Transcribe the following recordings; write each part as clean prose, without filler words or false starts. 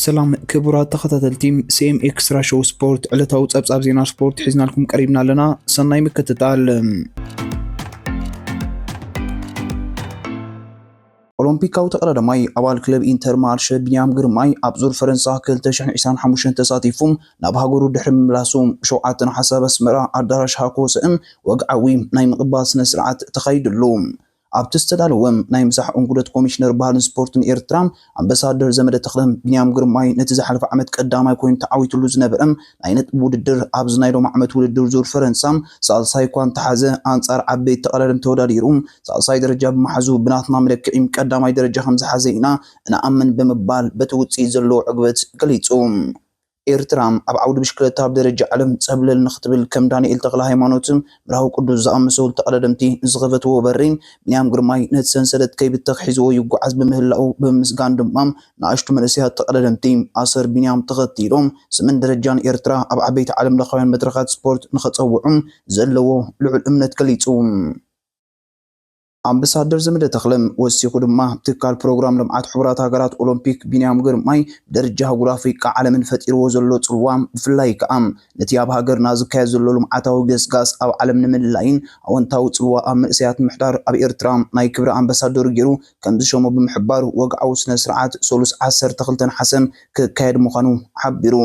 ሰላም ክቡራት ተኸታተልቲ ሲኤም ኤክስትራ ሾው ስፖርት ዕለታዊ ጸብጻብ ዜና ስፖርት ሒዝና ልኩም ቀሪብና ኣለና። ሰናይ ምክትታል። ኦሎምፒካዊ ተቀዳዳማይ ኣባል ክለብ ኢንተር ማርሸ ቢንያም ግርማይ ኣብ ዙር ፈረንሳ 2025 ተሳቲፉም ናብ ሃገሩ ድሕሪ ምምላሱ ብሸውዓተ ነሓሰ ኣስመራ ኣዳራሽ ሃኮስእን ወግዓዊ ናይ ምቕባል ስነ ስርዓት ተኻይድሉ ኣብቲ ዝተዳለወም ናይ ምሳሕ እንጉደት ኮሚሽነር ባህልን ስፖርትን ኤርትራ ኣምባሳደር ዘመደ ተክለም ቢንያም ግርማይ ነቲ ዝሓለፈ ዓመት ቀዳማይ ኮይኑ ተዓዊትሉ ዝነበረ ናይ ነጥቢ ውድድር ኣብ ዝናይሎም ዓመት ውድድር ዙር ፈረንሳ ሳልሳይ እኳ እንተሓዘ ኣንጻር ዓበይቲ ተቐዳደም ተወዳዲሩ ሳልሳይ ደረጃ ብምሓዙ ብናትና መለክዒ ቀዳማይ ደረጃ ከም ዝሓዘ ኢና ንኣምን ብምባል በቲ ውፅኢት ዘለዎ ዕግበት ገሊጹ። ኤርትራ ኣብ ዓውዲ ብሽክለታ ኣብ ደረጃ ዓለም ፀብለል ንኽትብል ከም ዳንኤል ተክለ ሃይማኖት ምርሃዊ ቅዱስ ዝኣመሰሉ ተቐዳደምቲ ዝኸፈትዎ በሪ ቢንያም ግርማይ ነቲ ሰንሰለት ከይብተኽ ሒዝዎ ይጓዓዝ ብምህላኡ ብምስጋን ድማ ንኣሽቱ መንእሰያት ተቐዳደምቲ ኣሰር ቢንያም ተኸቲሎም ስምን ደረጃን ኤርትራ ኣብ ዓበይቲ ዓለም ለኻውያን መድረኻት ስፖርት ንኸፀውዑ ዘለዎ ልዑል እምነት ገሊጹ። ኣምባሳደር ዘመደ ተክለም ወሲኹ ድማ ትካል ፕሮግራም ልምዓት ሕቡራት ሃገራት ኦሎምፒክ ቢንያም ግርማይ ደረጃ ሃገር ኣፍሪቃ ዓለምን ፈጢርዎ ዘሎ ጽልዋ ብፍላይ ከዓ ነቲ ኣብ ሃገርና ዝካየድ ዘሎ ልምዓታዊ ገስጋስ ኣብ ዓለም ንምልላይን ኣወንታዊ ጽልዋ ኣብ መንእሰያት ምሕዳር ኣብ ኤርትራ ናይ ክብሪ ኣምባሳደር ገይሩ ከም ዝሾሞ ብምሕባር ወግዓዊ ስነ ስርዓት ሶሉስ 12 ሓሰን ክካየድ ምዃኑ ሓቢሩ።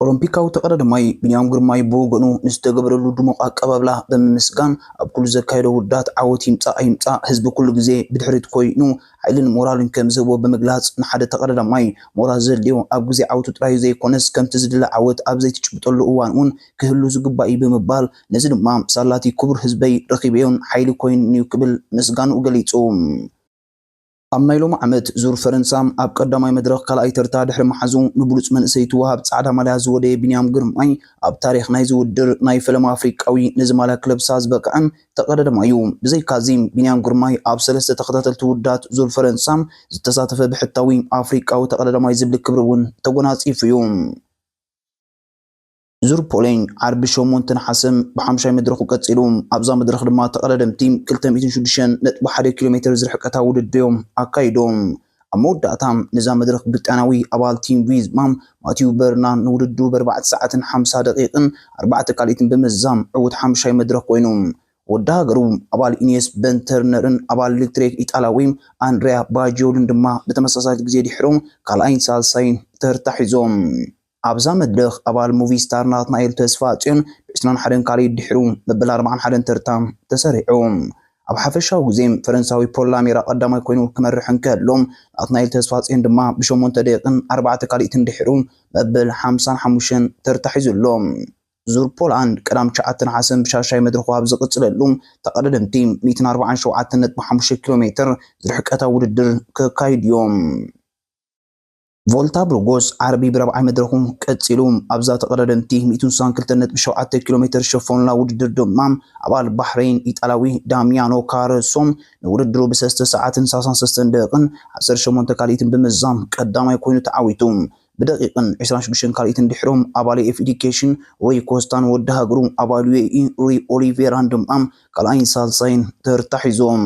ኦሎምፒካዊ ተቀዳዳማይ ቢንያም ግርማይ ብወገኑ ንዝተገበረሉ ድሙቕ ኣቀባብላ ብምስጋን ኣብ ኩሉ ዘካየዶ ውዳት ዓወት ይምፃእ ኣይምፃእ ህዝቢ ኩሉ ግዜ ብድሕሪት ኮይኑ ሓይልን ሞራልን ከም ዝህቦ ብምግላጽ ንሓደ ተቀዳዳማይ ሞራል ዘድልዮ ኣብ ግዜ ዓወቱ ጥራይ ዘይኮነስ ከምቲ ዝድለ ዓወት ኣብ ዘይትጭብጠሉ እዋን እውን ክህሉ ዝግባእ እዩ ብምባል ነዚ ድማ ሳላቲ ክቡር ህዝበይ ረኺበዮን ሓይሊ ኮይኑ ክብል ምስጋንኡ ገሊጹ። ኣብ ናይ ሎሚ ዓመት ዙር ፈረንሳ ኣብ ቀዳማይ መድረኽ ካልኣይ ተርታ ድሕሪ መሓዙ ንብሉፅ መንእሰይ ትወሃብ ጻዕዳ ማልያ ዝወደየ ቢንያም ግርማይ ኣብ ታሪክ ናይ ዝውድር ናይ ፈለማ ኣፍሪቃዊ ነዚ ማልያ ክለብሳ ዝበቅዐ ተቀዳዳማይ እዩ። ብዘይካዚ ቢንያም ግርማይ ኣብ 3 ተኸታተልቲ ውዳት ዙር ፈረንሳ ዝተሳተፈ ብሕታዊ ኣፍሪቃዊ ተቀዳዳማይ ዝብል ክብሪ እውን ተጎናጺፉ እዩ። ዙር ፖለኝ ዓርቢ 8 ነሓሰም ብ5 መድረኹ ቀፂሉ ኣብዛ መድረኽ ድማ ተቀዳደምቲ 206.1 ኪሎ ሜትር ዝርሕቀታ ውድድሮም ኣካይዶም። ኣብ መወዳእታ ነዛ መድረኽ ብሪጣንያዊ ኣባል ቲም ቪዝማም ማቲው በርናን ንውድድሩ ብ4 ሰዓትን 50 ደቂቕን 4 ካልኢትን ብምዛም ዕውት 5 መድረኽ ኮይኑ ወዲ ሃገሩ ኣባል ኢኔስ በንተርነርን ኣባል ኤሌክትሪክ ኢጣልያዊ ኣንድሪያ ባጂዮልን ድማ ብተመሳሳሊ ግዜ ድሕሮም ካልኣይን ሳልሳይን ተርታ ሒዞም። ኣብዛ መድረኽ ኣባል ሙቪስታር ናትናኤል ተስፋጽዮን ብ21 ካልእ ድሕሩ መበል 41 ተርታ ተሰሪዑ። ኣብ ሓፈሻዊ ግዜ ፈረንሳዊ ፖል ላሜራ ቀዳማይ ኮይኑ ክመርሕ እንከሎም ናትናኤል ተስፋጽዮን ድማ ብ8 ደቂቕን 4 ካልኢትን ድሕሩ መበል 55 ተርታ ሒዙሎ። ዙር ፖላንድ ቀዳም 9 ነሓሰን ብሻሻይ መድረኹ ኣብ ዝቕፅለሉ ተቐዳደምቲ 147.5 ኪሎ ሜትር ዝርሕቀታ ውድድር ክካይዱ እዮም። ቮልታ ብሩጎስ ዓርቢ ብ4 መድረኹ ቀፂሉ ኣብዛ ተቀዳደምቲ 162.7 ኪሎ ሜትር ሸፈኑላ ውድድር ድማ ኣባል ባህሬን ኢጣልያዊ ዳሚያኖ ካረሶም ንውድድሩ ብ3 ሰዓትን 33 ደቂቕን 18 ካልኢትን ብምዛም ቀዳማይ ኮይኑ ተዓዊቱ ብደቂቕን 26 ካልኢትን ድሕሮም ኣባል ኤፍ ኤዱኬሽን ሮይ ኮስታን ወዲ ሃገሩ ኣባል ዩኤኢ ሩይ ኦሊቬራን ድማ ካልኣይን ሳልሳይን ተርታ ሒዞም።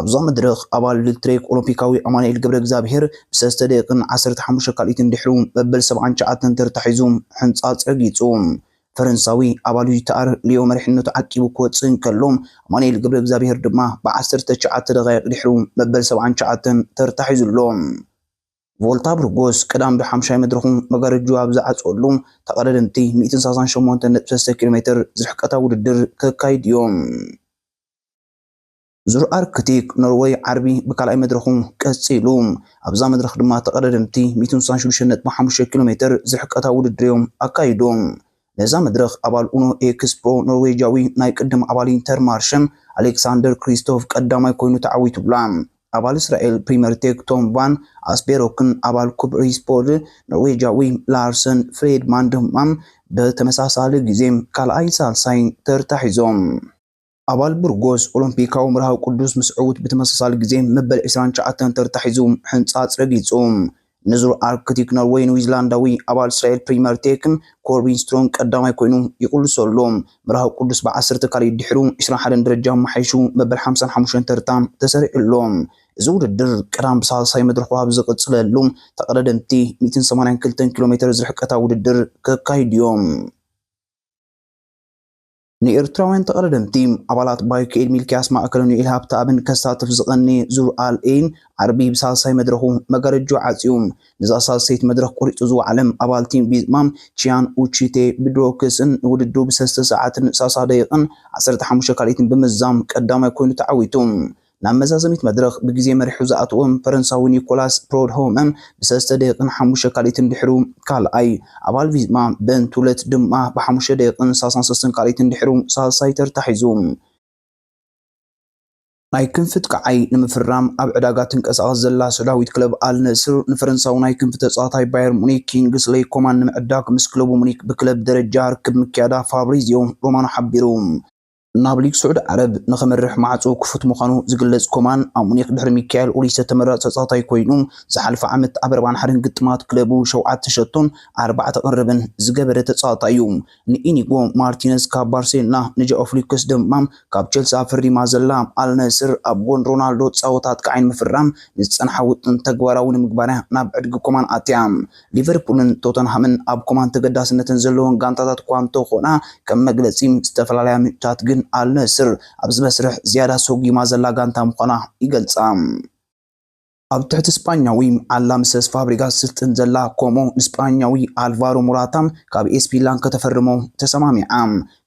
ኣብዛ መድረኽ ኣባል ኤሌክትሪክ ኦሎምፒካዊ ኣማኑኤል ገብረ እግዚአብሔር ብ3 ደቂቕን 15 ካልኢትን ድሕሩ መበል 79 ተርታ ሒዙ ሕንፃፅ ረጊጹ። ፈረንሳዊ ኣባል ዩታር ሊዮ መሪሕነቱ ዓቂቡ ክወፅእ እንከሎም ኣማኑኤል ገብረ እግዚአብሔር ድማ ብ19 ደቂቕ ድሕሩ መበል 79 ተርታ ሒዙሎ። ቮልታ ብሩጎስ ቀዳም ብ5 መድረኹ መጋረጁ ኣብ ዝዓፀሉ ተቀዳደምቲ 168.3 ኪሎ ሜትር ዝርሕቀታ ውድድር ክካይዱ እዮም። ዙር ኣርክቲክ ኖርዌይ ዓርቢ ብካልኣይ መድረኹ ቀፂሉ ኣብዛ መድረኽ ድማ ተቀዳደምቲ 166.5 ኪሎ ሜትር ዝርሕቀታ ውድድሮም ኣካይዶም። ነዛ መድረኽ ኣባል ኡኖ ኤክስፕሮ ኖርዌጃዊ ናይ ቅድም ኣባል ኢንተር ማርሸም ኣሌክሳንደር ክሪስቶፍ ቀዳማይ ኮይኑ ተዓዊቱላ። ኣባል እስራኤል ፕሪምየር ቴክ ቶም ቫን ኣስፔሮክን ኣባል ኩብሪስፖል ኖርዌጃዊ ላርሰን ፍሬድማን ድማ ብተመሳሳሊ ግዜ ካልኣይ ሳልሳይን ተርታ ሒዞም። ኣባል ብሩጎስ ኦሎምፒካዊ ምርሃዊ ቅዱስ ምስ ዕውት ብተመሳሳሊ ግዜ መበል 29 ተርታ ሒዙ ሕንፃፅ ረጊጹ። نزور أركتيك نروي نيوزيلنداوي أبال إسرائيل بريمير تيكن كوربين سترونغ قدامي كوينو يقول سولوم مراه قدس بعصر تكالي دحرو إسرا حدن درجة محيشو مبل 55 ترتام تسرق اللوم زور الدر كرام بسالساي مدرخ وهاب زقد سلالوم تقردمتي 282 كيلومتر زرحقتا وددر كايديوم ንኤርትራውያን ተቐዳደምቲ ኣባላት ባይከኤድ ሚልክያስ ማእከልን ኢልሃብ ተኣብን ከሳትፍ ዝቐኒ ዙር ኣልኤን ዓርቢ ብሳልሳይ መድረኹ መጋረጆ ዓፂዩ ንዛ ሳልሰይቲ መድረኽ ቆሪፁ ዝወዓለም ኣባል ቲም ቢዝማም ቺያን ኡቺቴ ብድሮክስን ንውድድሩ ብ3 ሰዓትን 30 ደቂቕን 15 ካልኢትን ብምዛም ቀዳማይ ኮይኑ ተዓዊቱ ናብ መዛዘሚት መድረኽ ብግዜ መሪሑ ዝኣትዎም ፈረንሳዊ ኒኮላስ ፕሮድሆመም ብ3 ደቂቕን 5 ካልኢትን ድሕሩ ካልኣይ ኣባል ቪዝማ በንቱለት ድማ ብ5 ደቂቕን 33 ካልኢትን ድሕሩ ሳልሳይ ተርታሒዙ ናይ ክንፊ ጥቃዓይ ንምፍራም ኣብ ዕዳጋ ትንቀሳቐስ ዘላ ሱዳዊት ክለብ ኣልነስር ንፈረንሳዊ ናይ ክንፊ ተጻዋታይ ባየር ሙኒክ ኪንግስሌይ ኮማን ንምዕዳግ ምስ ክለቡ ሙኒክ ብክለብ ደረጃ ርክብ ምክያዳ ፋብሪዚዮ ሮማኖ ሓቢሩ ናብ ሊግ ስዑድ ዓረብ ንኸመርሕ ማዕጾ ክፉት ምዃኑ ዝግለጽ ኮማን ኣብ ሙኒክ ድሕሪ ሚካኤል ኦሊሰ ተመራፂ ተጻዋታይ ኮይኑ ዝሓለፈ ዓመት ኣብ 41 ግጥማት ክለቡ 7 ሸቶን 4 ቅርብን ዝገበረ ተጻዋታይ እዩ ንኢኒጎ ማርቲነስ ካብ ባርሴሎና ንጃኦ ፍሊክስ ድማ ካብ ቸልሲ ኣፍሪማ ዘላ ኣልነስር ኣብ ጎን ሮናልዶ ጻወታት ከዓይን ምፍራም ንጸንሐ ውጥን ተግባራዊ ንምግባር ናብ ዕድጊ ኮማን ኣትያ ሊቨርፑልን ቶተንሃምን ኣብ ኮማን ተገዳስነትን ዘለዎን ጋንታታት እኳ እንተኾና ከም መግለጺ ዝተፈላለያ ምንጭታት ግን አልነስር ኣብዚ መስርሕ ዝያዳ ሶጊማ ዘላ ጋንታ ምዃና ይገልጻ ኣብ ትሕቲ ስፓኛዊ ዓላምሰስ ፋብሪጋስ ስልጥን ዘላ ኮሞ ንስፓኛዊ ኣልቫሮ ሞራታም ካብ ኤስ ሚላን ከተፈርሞ ተሰማሚዓ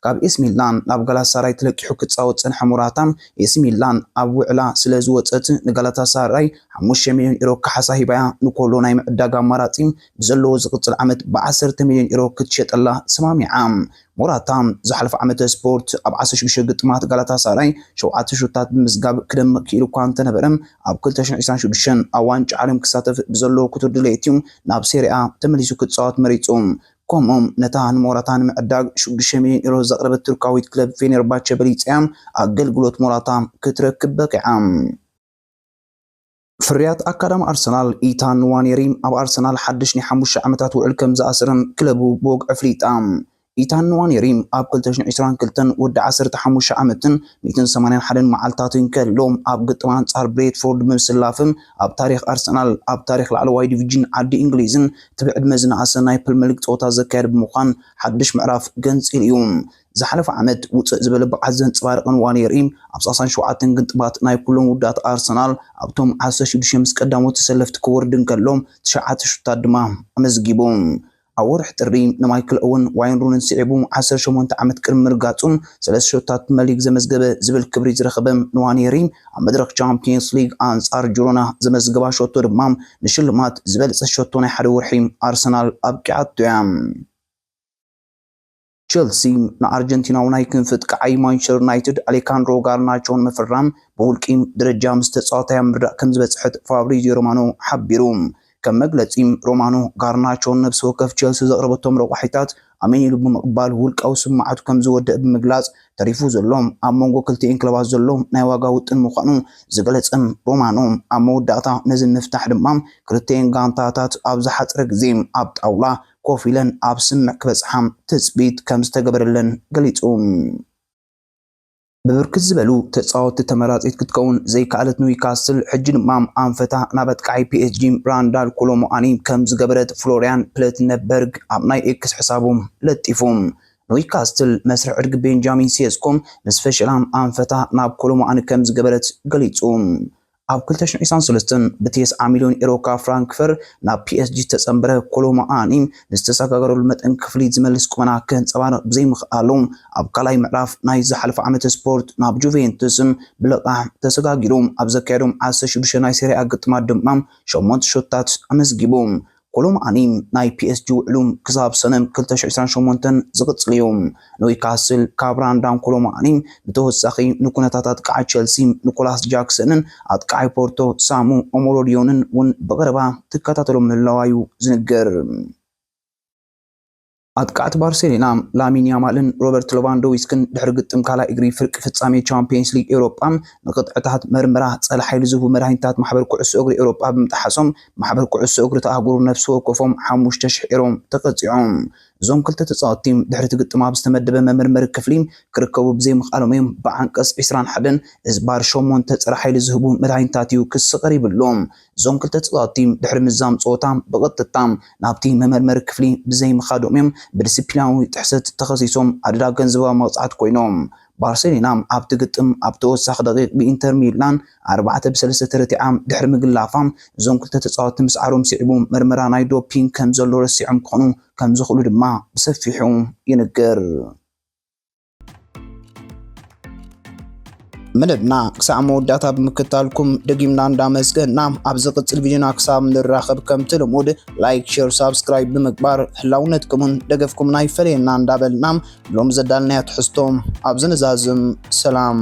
ካብ ኤስ ሚላን ናብ ጋላታሳራይ ተለቂሑ ክጻወት ፀንሐ ሞራታም ኤስ ሚላን ኣብ ውዕላ ስለ ዝወፀት ንጋላታሳራይ 5 ሚልዮን ዩሮ ካሕሳ ሂባያ ንኮሎ ናይ ምዕዳግ ኣማራጺ ብዘለዎ ዝቕፅል ዓመት ብ10 ሚልዮን ዩሮ ክትሸጠላ ሰማሚዓ ሞራታም ዝሓለፈ ዓመት ስፖርት ኣብ 16 ግጥማት ጋላታሳራይ 7 ሹታት ብምዝጋብ ክደምቕ ክኢሉ እኳ እንተነበረም ኣብ 2026 ኣብ ዋንጫ ዓለም ክሳተፍ ብዘለዎ ኩቱር ድሌትዩ ናብ ሴሪኣ ተመሊሱ ክጻወት መሪጹ ኮሞም ነታ ንሞራታን ምዕዳግ 6 ሚልዮን ዩሮ ዘቕረበት ቱርካዊት ክለብ ፌነርባቼ በሊፅያ ኣገልግሎት ሞራታ ክትረክብ በቂዓ ፍርያት ኣካዳሚ ኣርሰናል ኢታን ንዋኔሪ ኣብ ኣርሰናል ሓድሽ ናይ 5 ዓመታት ውዕል ከም ዝኣስረን ክለቡ ቦግ ኣፍሊጣ ኢታን ንዋኔሪ ኣብ 2022 ወዲ 15 ዓመትን 181 መዓልታትን ከሎም ኣብ ግጥም ኣንጻር ብሬድፎርድ ብምስላፍም ኣብ ታሪኽ ኣርሰናል ኣብ ታሪኽ ላዕለዋይ ዲቪዥን ዓዲ እንግሊዝን ትብዕድመ ዝነኣሰ ናይ ፕሪምየር ሊግ ጸወታ ዘካየድ ብምዃን ሓድሽ ምዕራፍ ገንፂል እዩ ዝሓለፈ ዓመት ውፅእ ዝበለ ብዓት ዘንጸባርቕን ዋኔሪ ኣብ 37 ግጥማት ናይ ኩሎም ውዳት ኣርሰናል ኣብቶም 16 ምስ ቀዳሞት ተሰለፍቲ ክወርድን ከሎም 9 ሹታት ድማ ኣመዝጊቦም ኣብ ወርሒ ጥሪ ንማይክል ኦወን ዋይን ሩንን ስዒቡ 18 ዓመት ቅድሚ ምርጋጹም 3 ሾታት መሊግ ዘመዝገበ ዝብል ክብሪ ዝረኸበም ንዋኔሪ ኣብ መድረኽ ቻምፒየንስ ሊግ ኣንጻር ጅሮና ዘመዝገባ ሾቶ ድማ ንሽልማት ዝበልፀ ሾቶ ናይ ሓደ ወርሒ ኣርሰናል ኣብቂዓቶ እያ ቸልሲ ንኣርጀንቲናዊ ናይ ክንፊ ጥቃዓይ ማንቸስተር ዩናይትድ አሌካንድሮ ጋርናቾን ምፍራም ብውልቂ ደረጃ ምስ ተጻዋታይ ምርዳእ ከም ዝበፅሐት ፋብሪዚዮ ሮማኖ ሓቢሩ ከም መግለጺ ሮማኖ ጋርናቾን ነብሲ ወከፍ ቸልሲ ዘቕረበቶም ረቑሒታት ኣመኒሉ ብምቕባል ውልቃዊ ስምዓቱ ከም ዝወድእ ብምግላጽ ተሪፉ ዘሎም ኣብ መንጎ ክልቲአን ክለባት ዘሎም ናይ ዋጋ ውጥን ምዃኑ ዝገለጸም ሮማኖ ኣብ መወዳእታ ነዚ ምፍታሕ ድማ ክልቲአን ጋንታታት ኣብ ዝሓፀረ ግዜ ኣብ ጣውላ ኮፍ ኢለን ኣብ ስምዕ ክበጽሓም ትጽቢት ከም ዝተገበረለን ገሊጹ ብብርክት ዝበሉ ተጻወትቲ ተመራጺት ክትከውን ዘይከኣለት ኒውካስል ሕጂ ድማ ኣንፈታ ናብ ኣጥቃዓይ ፒኤስጂ ራንዳል ኮሎሞኣኒ ከም ዝገበረት ፍሎሪያን ፕሌትነበርግ ኣብ ናይ ኤክስ ሕሳቦም ለጢፎም ኒውካስል መስርዕ ዕድጊ ቤንጃሚን ሴስኮም ምስ ፈሽላም ኣንፈታ ናብ ኮሎሞኣኒ ከም ዝገበረት ገሊጹ ኣብ 2023 ብ9 ሚልዮን ዩሮ ካብ ፍራንክፈር ናብ ፒኤስጂ ተጸምበረ ኮሎሞኣኒ ንዝተሰጋገረሉ መጠን ክፍሊት ዝመልስ ቁመና ከንጸባርቕ ብዘይምኽኣሉ ኣብ ካልኣይ ምዕራፍ ናይ ዝሓለፈ ዓመት ስፖርት ናብ ጁቬንቱስን ብልቃሕ ተሰጋጊሩ ኣብ ዘካየዶም 16 ናይ ሴሪኣ ግጥማት ድማ 8 ሾታት ኣመዝጊቡ ኮሎሞኣኒ ናይ ፒኤስጂ ውዕሉ ክሳብ ሰነም 2028 ዝቕጽል እዩ ኒውካስል ካብ ራንዳን ኮሎሞኣኒ ብተወሳኺ ንኩነታት ኣጥቃዓይ ቸልሲ ኒኮላስ ጃክሰንን ኣጥቃዓይ ፖርቶ ሳሙ ኦሞሮዲዮንን እውን ብቐረባ ትከታተሎም ምህላዋ እዩ ዝንገር አጥቃት ባርሴሎና ላሚን ያማልን ሮበርት ሌቫንዶውስኪን ድሕሪ ግጥም ካልኣይ እግሪ ፍርቂ ፍጻሜ ቻምፒየንስ ሊግ ኤውሮጳ ንቅጥዕታት መርመራ ጸላ ሓይሊ ዝህቡ መድሃኒታት ማሕበር ኩዕሶ እግሪ ኤውሮጳ ብምጥሓሶም ማሕበር ኩዕሶ እግሪ ተኣህጉሩ ነፍሲ ወከፎም 5,000 ዩሮ ተቀፂዖም። እዞም ክልተ ተጻወትቲ ድሕሪ እቲ ግጥም ኣብ ዝተመደበ መመርመሪ ክፍሊ ክርከቡ ብዘይምኽኣሎም እዮም ብዓንቀጽ 21 እዚ ባር 8 ፀረ ሓይሊ ዝህቡ መድሃኒታት እዩ ክስ ቀሪብሎም። እዞም ክልተ ተጻወትቲ ድሕሪ ምዛም ጸወታ ብቐጥታ ናብቲ መመርመሪ ክፍሊ ብዘይምኻዶም እዮም ብዲስፕሊናዊ ጥሕሰት ተኸሲሶም ኣደዳ ገንዘባዊ መቕጻዕቲ ኮይኖም። ባርሴሎና ኣብቲ ግጥም ኣብ ተወሳኺ ደቂቕ ብኢንተር ሚላን 4-3 ተረቲዖም ድሕሪ ምግላፋ እዞም ክልተ ተጻወትቲ ምስ ዓሮም ስዒቡ መርመራ ናይ ዶፒንግ ከም ዘሎ ረሲዖም ክኾኑ ከም ዝኽእሉ ድማ ብሰፊሑ ይንገር። መደብና ክሳዕ መወዳእታ ብምክታልኩም ደጊምና እንዳመስገንና ኣብ ዝቕፅል ቪድዮና ክሳብ ንራኸብ ከምቲ ልሙድ ላይክ ሼር ሳብስክራይብ ብምግባር ህላውነትኩምን ደገፍኩምና ይፈለየና እንዳበልና ሎም ዘዳልናዮ ትሕዝቶም ኣብ ዝንዛዝም ሰላም